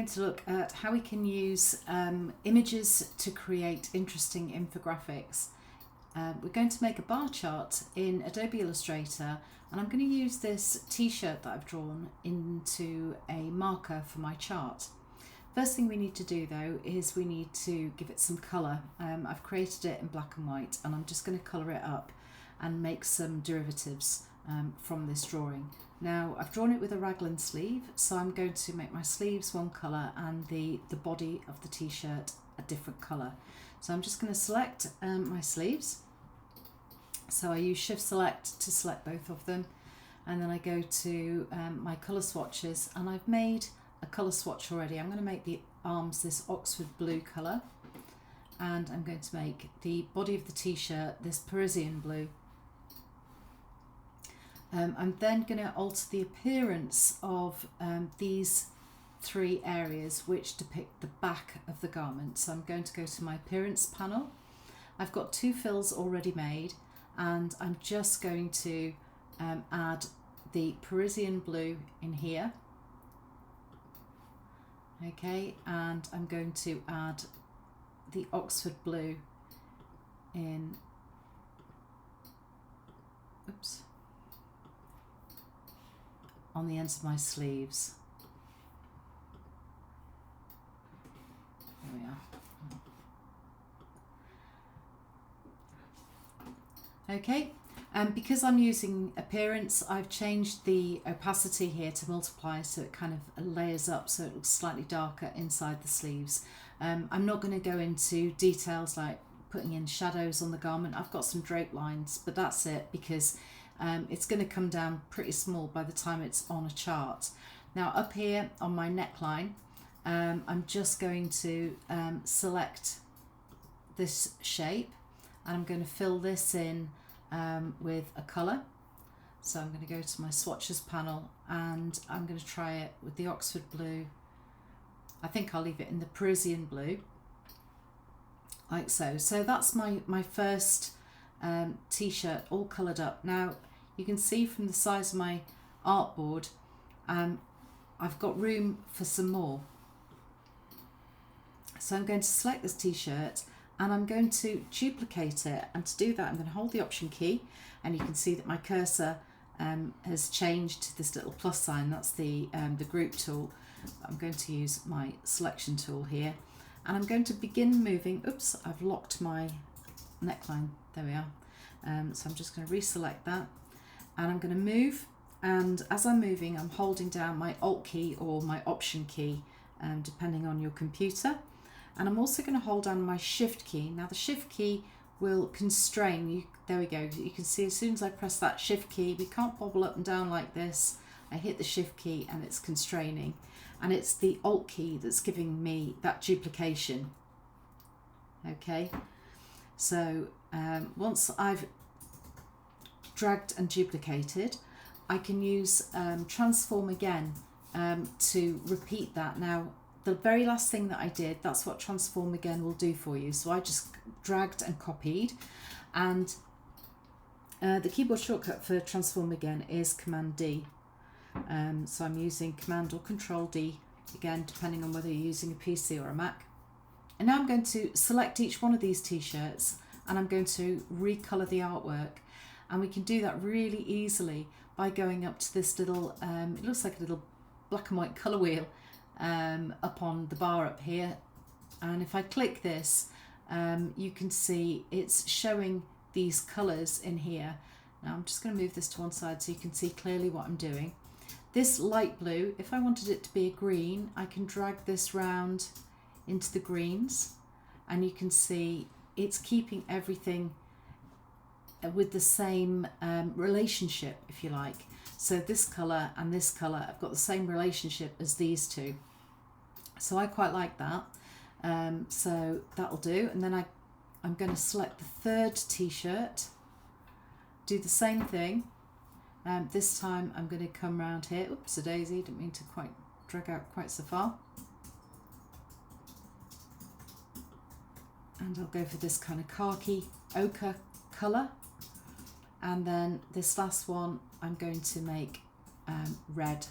going to look at how we can use images to create interesting infographics. We're going to make a bar chart in Adobe Illustrator, and I'm going to use this t-shirt that I've drawn into a marker for my chart. First thing we need to do though is we need to give it some colour. I've created it in black and white, and I'm just going to colour it up and make some derivatives from this drawing. Now I've drawn it with a raglan sleeve, so I'm going to make my sleeves one colour and the body of the t-shirt a different colour. So I'm just going to select my sleeves. So I use Shift Select to select both of them, and then I go to my colour swatches, and I've made a colour swatch already. I'm going to make the arms this Oxford blue colour, and I'm going to make the body of the t-shirt this Parisian blue. I'm then going to alter the appearance of these three areas which depict the back of the garment. So I'm going to go to my appearance panel. I've got two fills already made, and I'm just going to add the Parisian blue in here. Okay, and I'm going to add the Oxford blue in, oops, on the ends of my sleeves. There we are. Okay, and because I'm using appearance, I've changed the opacity here to multiply, so it kind of layers up so it looks slightly darker inside the sleeves. I'm not going to go into details like putting in shadows on the garment. I've got some drape lines, but that's it, because it's going to come down pretty small by the time it's on a chart. Now up here on my neckline, I'm just going to select this shape, and I'm going to fill this in with a colour. So I'm going to go to my swatches panel, and I'm going to try it with the Oxford blue. I think I'll leave it in the Parisian blue, like so. So that's my first t-shirt all coloured up. Now you can see from the size of my artboard, I've got room for some more. So I'm going to select this t-shirt, and I'm going to duplicate it, and to do that I'm going to hold the Option key, and you can see that my cursor has changed to this little plus sign. That's the group tool. I'm going to use my selection tool here, and I'm going to begin moving. Oops, I've locked my neckline. There we are. So I'm just going to reselect that, and I'm going to move, and as I'm moving I'm holding down my Alt key or my Option key, depending on your computer. And I'm also going to hold down my Shift key. Now the Shift key will constrain you. There we go. You can see as soon as I press that Shift key, we can't bobble up and down like this. I hit the Shift key and it's constraining. And it's the Alt key that's giving me that duplication. Okay, so once I've dragged and duplicated, I can use transform again to repeat that. Now the very last thing that I did, that's what transform again will do for you. So I just dragged and copied, and the keyboard shortcut for transform again is Command D. So I'm using Command or Control D, again depending on whether you're using a PC or a Mac. And now I'm going to select each one of these t-shirts, and I'm going to recolour the artwork. And we can do that really easily by going up to this little, it looks like a little black and white colour wheel up on the bar up here. And if I click this, you can see it's showing these colours in here. Now I'm just going to move this to one side so you can see clearly what I'm doing. This light blue, if I wanted it to be a green, I can drag this round into the greens, and you can see it's keeping everything with the same relationship, if you like. So this colour and this colour have got the same relationship as these two. So I quite like that. So that'll do. And then I'm going to select the third t-shirt, do the same thing. This time I'm going to come round here. Oops, a daisy, didn't mean to quite drag out quite so far. And I'll go for this kind of khaki ochre colour. And then this last one I'm going to make red.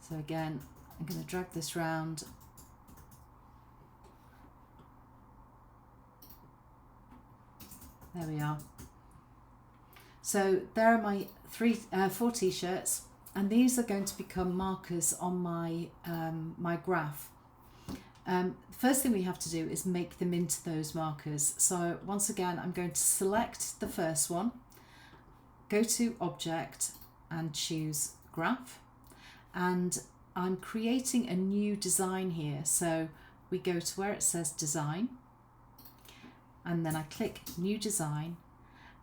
So again, I'm going to drag this round. There we are. So there are my four t-shirts, and these are going to become markers on my my graph. First thing we have to do is make them into those markers. So once again, I'm going to select the first one, go to Object and choose Graph, and I'm creating a new design here. So we go to where it says Design, and then I click New Design,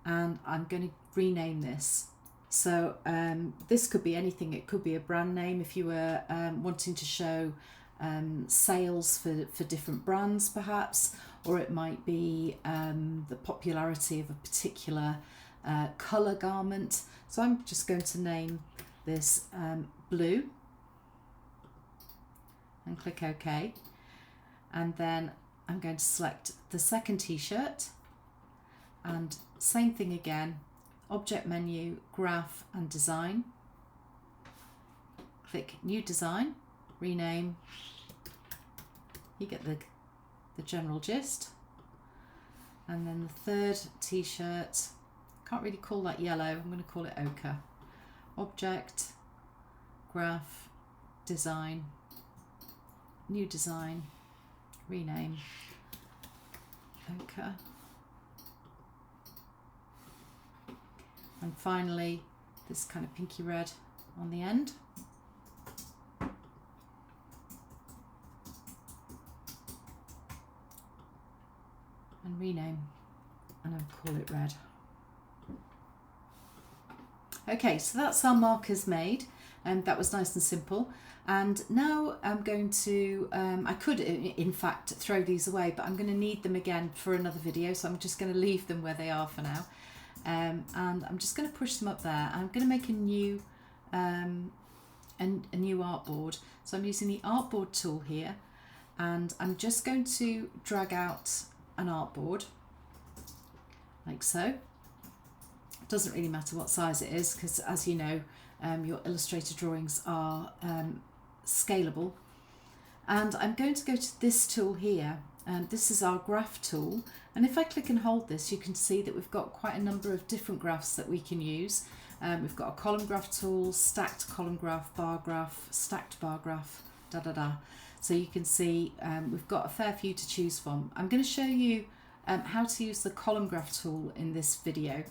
and I'm going to rename this. So this could be anything. It could be a brand name if you were wanting to show sales for different brands perhaps, or it might be the popularity of a particular colour garment. So I'm just going to name this blue and click OK, and then I'm going to select the second t-shirt and same thing again, Object Menu, Graph and Design, click New Design, rename. You get the general gist. And then the third t-shirt, can't really call that yellow, I'm going to call it ochre. Object, Graph, Design, New Design, rename, ochre. And finally this kind of pinky red on the end. And rename, and I'll call it red. Okay, so that's our markers made, and that was nice and simple. And now I'm going to, I could in fact throw these away, but I'm going to need them again for another video, so I'm just going to leave them where they are for now. And I'm just going to push them up there. I'm going to make a new artboard. So I'm using the artboard tool here, and I'm just going to drag out an artboard like so. It doesn't really matter what size it is, because as you know, your Illustrator drawings are scalable. And I'm going to go to this tool here, and this is our graph tool, and if I click and hold this, you can see that we've got quite a number of different graphs that we can use. We've got a column graph tool, stacked column graph, bar graph, stacked bar graph, So you can see we've got a fair few to choose from. I'm going to show you how to use the column graph tool in this video.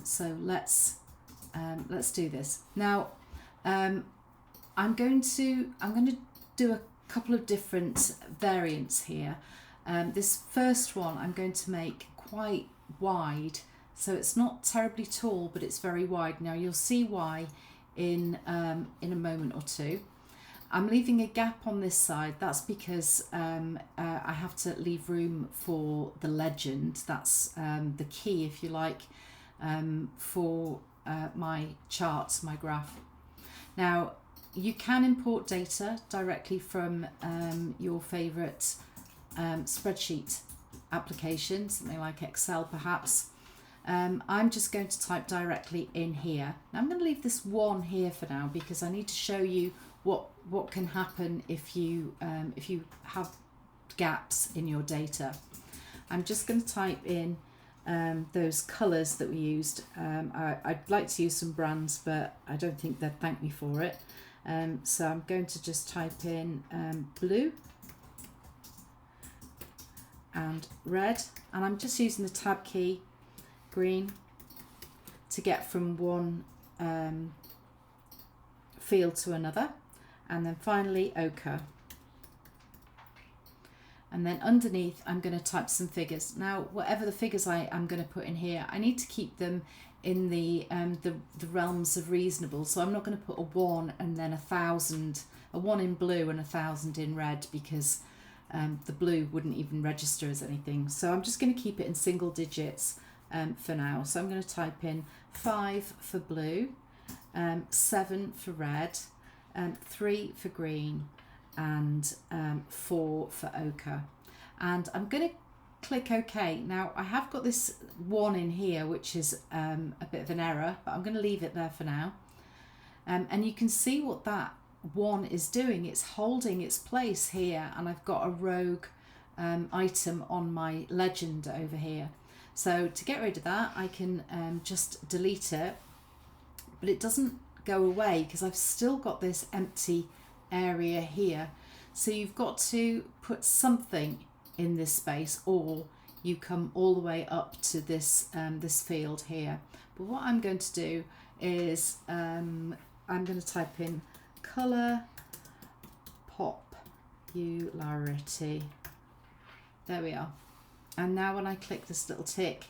So let's do this. Now I'm going to do a couple of different variants here. This first one I'm going to make quite wide, so it's not terribly tall, but it's very wide. Now you'll see why in a moment or two. I'm leaving a gap on this side. That's because I have to leave room for the legend. That's the key, if you like, for my chart, my graph. Now you can import data directly from your favourite spreadsheet application, something like Excel perhaps. I'm just going to type directly in here. Now I'm going to leave this one here for now, because I need to show you what can happen if you have gaps in your data. I'm just going to type in those colours that we used. I'd like to use some brands, but I don't think they'd thank me for it. So I'm going to just type in blue and red, and I'm just using the tab key, green, to get from one field to another, and then finally ochre. And then underneath I'm going to type some figures. Now whatever the figures I am going to put in here, I need to keep them in the realms of reasonable. So I'm not going to put a 1 and then 1,000, a 1 in blue and 1,000 in red, because the blue wouldn't even register as anything. So I'm just going to keep it in single digits for now. So I'm going to type in 5 for blue, 7 for red, 3 for green, and 4 for ochre. And I'm going to click OK. Now I have got this 1 in here, which is a bit of an error, but I'm going to leave it there for now. And you can see what that one is doing. It's holding its place here, and I've got a rogue item on my legend over here. So to get rid of that, I can just delete it, but it doesn't go away because I've still got this empty area here. So you've got to put something in this space, or you come all the way up to this this field here. But what I'm going to do is I'm going to type in colour popularity. There we are. And now when I click this little tick,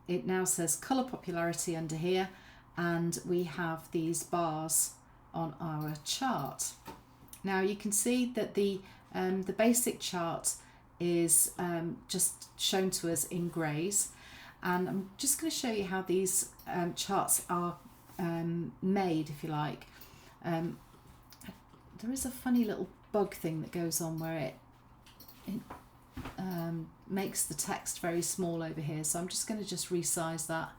it now says colour popularity under here, and we have these bars on our chart. Now you can see that the basic chart is just shown to us in greys, and I'm just going to show you how these charts are made, if you like. There is a funny little bug thing that goes on where it makes the text very small over here, so I'm just going to just resize that.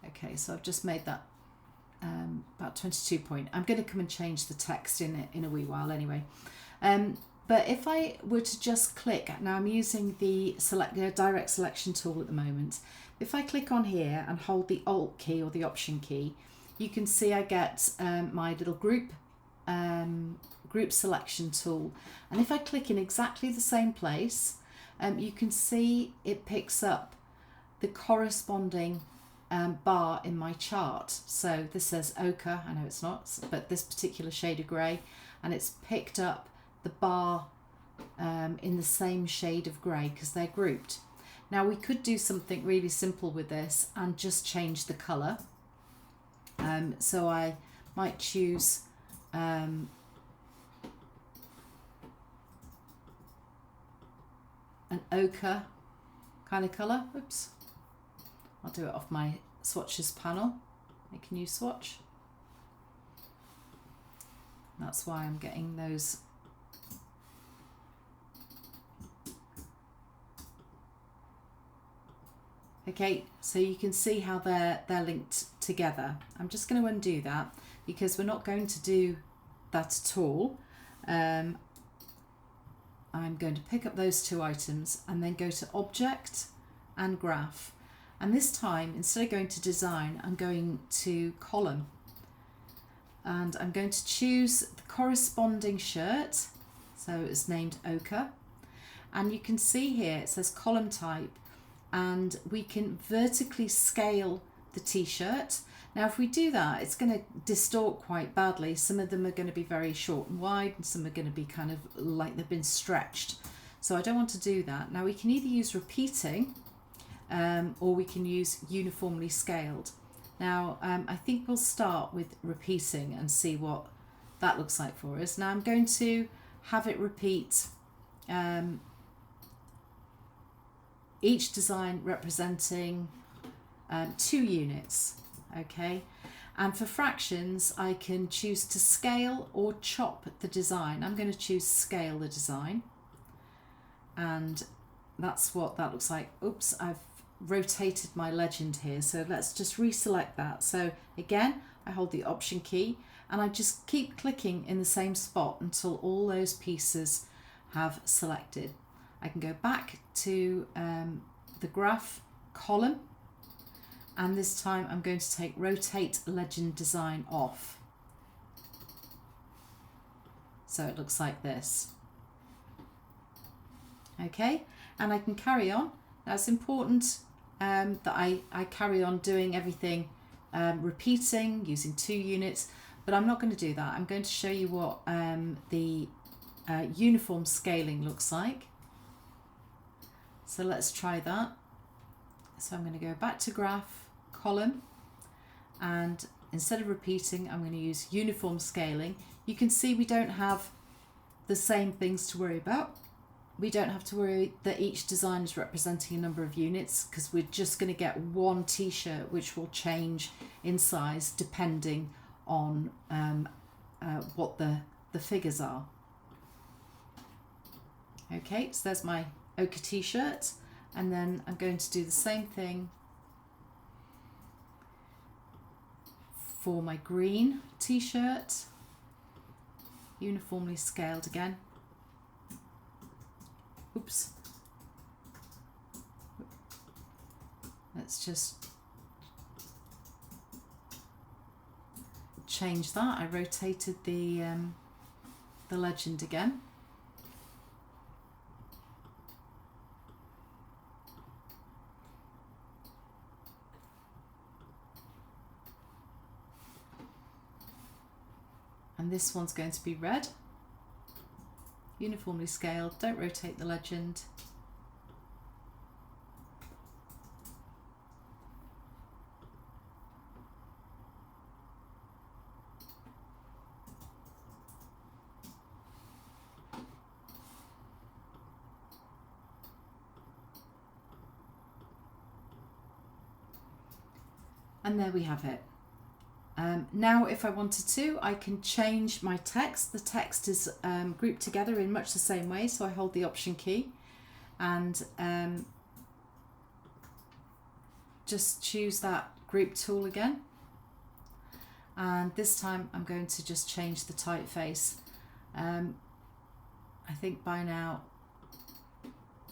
Okay, so I've just made that about 22 point. I'm going to come and change the text in a wee while anyway. But if I were to just click, now I'm using the direct selection tool at the moment. If I click on here and hold the Alt key or the Option key, you can see I get my little group selection tool. And if I click in exactly the same place, you can see it picks up the corresponding bar in my chart. So this says ochre, I know it's not, but this particular shade of grey, and it's picked up the bar in the same shade of grey because they're grouped. Now we could do something really simple with this and just change the colour. So I might choose an ochre kind of colour. Oops. I'll do it off my swatches panel. Make a new swatch. That's why I'm getting those. Okay, so you can see how they're linked together. I'm just going to undo that because we're not going to do that at all. I'm going to pick up those two items and then go to Object and Graph. And this time, instead of going to Design, I'm going to Column. And I'm going to choose the corresponding shirt. So it's named ochre. And you can see here it says column type. And we can vertically scale the t-shirt. Now if we do that, it's going to distort quite badly. Some of them are going to be very short and wide, and some are going to be kind of like they've been stretched. So I don't want to do that. Now we can either use repeating or we can use uniformly scaled. Now I think we'll start with repeating and see what that looks like for us. Now I'm going to have it repeat each design representing 2 units, okay? And for fractions, I can choose to scale or chop the design. I'm going to choose scale the design, and that's what that looks like. Oops, I've rotated my legend here, so let's just reselect that. So again, I hold the Option key and I just keep clicking in the same spot until all those pieces have selected. I can go back to the graph column, and this time I'm going to take Rotate Legend Design off. So it looks like this. Okay, and I can carry on. Now it's important that I carry on doing everything repeating, using 2 units, but I'm not going to do that. I'm going to show you what the uniform scaling looks like. So let's try that. So I'm going to go back to graph, column, and instead of repeating, I'm going to use uniform scaling. You can see we don't have the same things to worry about. We don't have to worry that each design is representing a number of units, because we're just going to get one t-shirt which will change in size depending on what the figures are. Okay, so there's my ochre t-shirt, and then I'm going to do the same thing for my green t-shirt, uniformly scaled again. Oops. Let's just change that. I rotated the legend again. And this one's going to be red, uniformly scaled, don't rotate the legend. And there we have it. Now if I wanted to, I can change my text. The text is grouped together in much the same way, so I hold the Option key and just choose that group tool again. And this time I'm going to just change the typeface. I think by now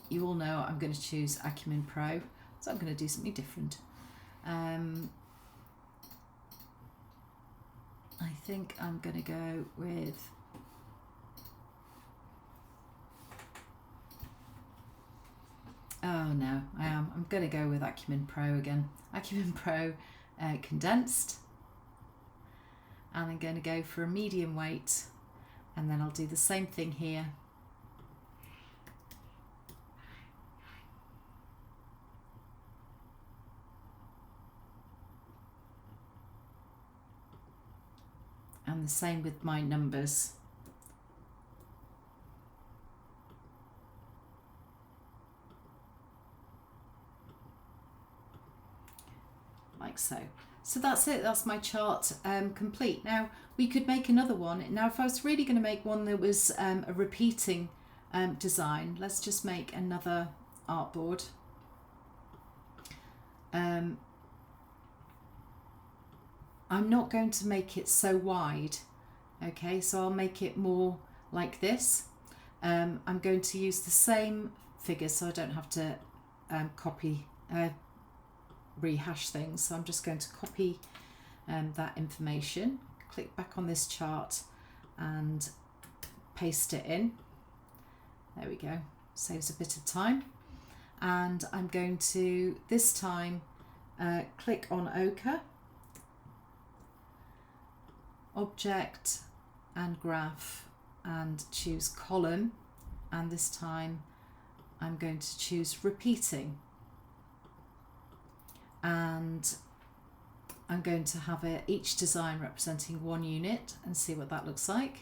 you all know I'm going to choose Acumen Pro, so I'm going to do something different. I think I'm going to go with I'm going to go with Acumen Pro again. Acumen Pro condensed, and I'm going to go for a medium weight, and then I'll do the same thing here. And the same with my numbers. Like so. So that's it, that's my chart complete. Now we could make another one. Now if I was really going to make one that was a repeating design, let's just make another artboard. I'm not going to make it so wide, okay, so I'll make it more like this. I'm going to use the same figures so I don't have to rehash things. So I'm just going to copy that information, click back on this chart and paste it in. There we go, saves a bit of time. And I'm going to this time click on ochre, object and graph, and choose column, and this time I'm going to choose repeating, and I'm going to have each design representing one unit and see what that looks like.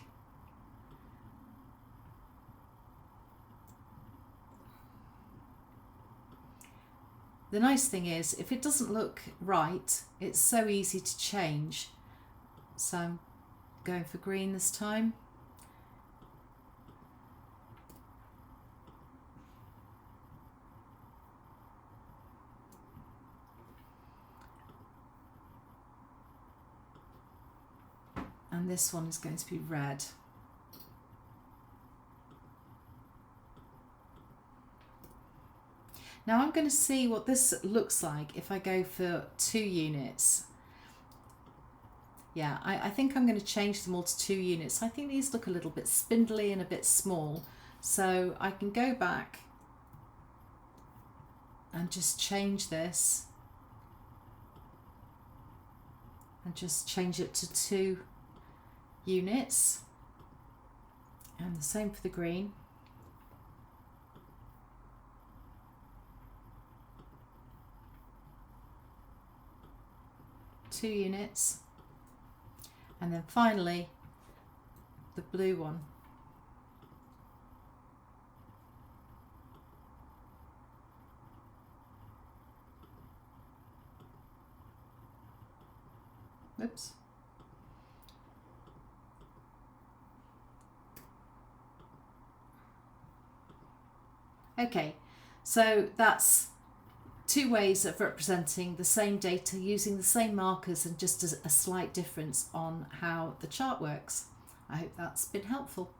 The nice thing is, if it doesn't look right, it's so easy to change. So I'm going for green this time. And this one is going to be red. Now I'm going to see what this looks like if I go for 2 units. Yeah, I think I'm going to change them all to 2 units. I think these look a little bit spindly and a bit small. So I can go back and just change this and just change it to 2 units. And the same for the green. Two units. And then finally the blue one. Oops. Okay, so that's two ways of representing the same data using the same markers and just a slight difference on how the chart works. I hope that's been helpful.